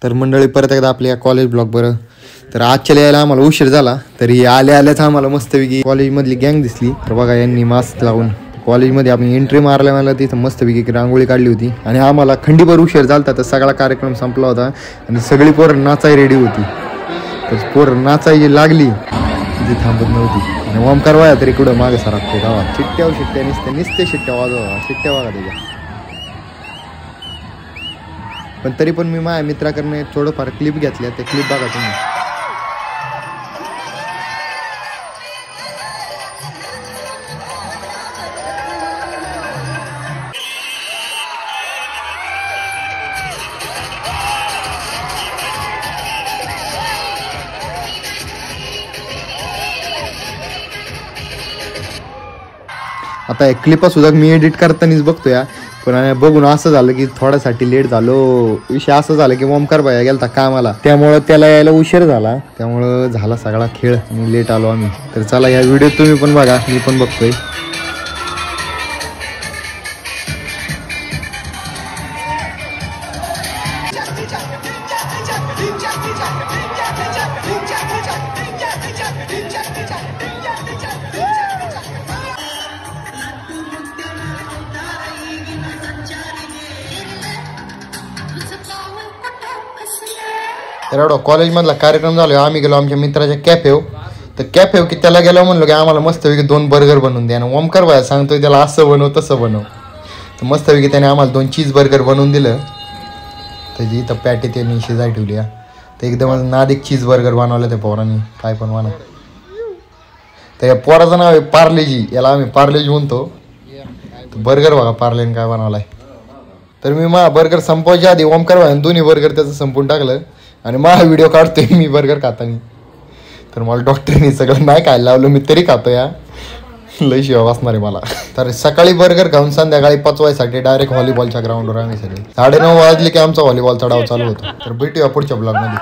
तर मंडळी परत एकदा आपल्या कॉलेज ब्लॉग बरं. तर आजच्या यायला आम्हाला उशीर झाला, तरी आल्याच आम्हाला मस्तपैकी कॉलेजमधली गँग दिसली. तर बघा यांनी मास्क लावून कॉलेजमध्ये आम्ही एंट्री मारल्या, मला तिथं मस्तपैकी रांगोळी काढली होती आणि आम्हाला खंडीभर उशीर झाला. तर सगळा कार्यक्रम संपला होता आणि सगळी पोरं नाचाय रेडी होती. तर पोरं नाचायची लागली ती थांबत नव्हती आणि ओमकार वाया तरी कुठं मागे सरकतो गावात. शिट्ट्या नुसते शिट्ट्या वाजवा, शिट्ट्या वागा त्याच्या. पण तरी पण मी माझ्या मित्राकडनं थोडंफार क्लिप घेतल्या, त्या क्लिप बघा तुम्ही. आता एक क्लिपा सुद्धा मी एडिट करतानाच बघतोय, पण बघून असं झालं की थोड्यासाठी लेट झालो. विषय असं झालं की ओमकार भाई गेलता कामाला, त्यामुळं त्याला यायला उशीर झाला, त्यामुळं झाला सगळा खेळ आणि लेट आलो आम्ही. तर चला ह्या व्हिडिओ तुम्ही पण बघा, मी पण बघतोय. तर एवढा कॉलेजमधला कार्यक्रम झाला, आम्ही गेलो आमच्या मित्राच्या कॅफेव. तर कॅफेव की त्याला गेलो म्हणलो की आम्हाला मस्तपैकी 2 बर्गर बनवून द्या. आणि ओमकार भाई सांगतोय त्याला असं बनव तसं बनव. तर मस्तपैकी त्याने आम्हाला 2 चीज बर्गर बनवून दिलं. त्याची इथं पॅटी त्यांनी शिजाय ठेवली. तर एकदम नादिक चीज बर्गर बनवलं त्या पोरांनी, काय पण म्हणा. तर या पोराचं नाव आहे पार्लेजी, याला आम्ही पार्लेजी म्हणतो. तर बर्गर बघा पार्लेने काय बनवलाय. तर मी माझा बर्गर संपवायच्या आधी ओमकार भाई दोन्ही बर्गर त्याचं संपून टाकलं आणि माझा व्हिडिओ काढतोय मी बर्गर खातानी. तर मला डॉक्टरनी सगळं नाही खायला लावलं, मी तरी खातो या. लई शिवा वाचणार आहे मला. तर सकाळी बर्गर खाऊन संध्याकाळी पचवायसाठी डायरेक्ट व्हॉलीबॉलच्या ग्राउंडवर आम्ही सगळे 9:30 वाजले की आमचा व्हॉलीबॉलचा डाव चालू होता. तर भेटूया पुढच्या ब्लॉगमध्ये.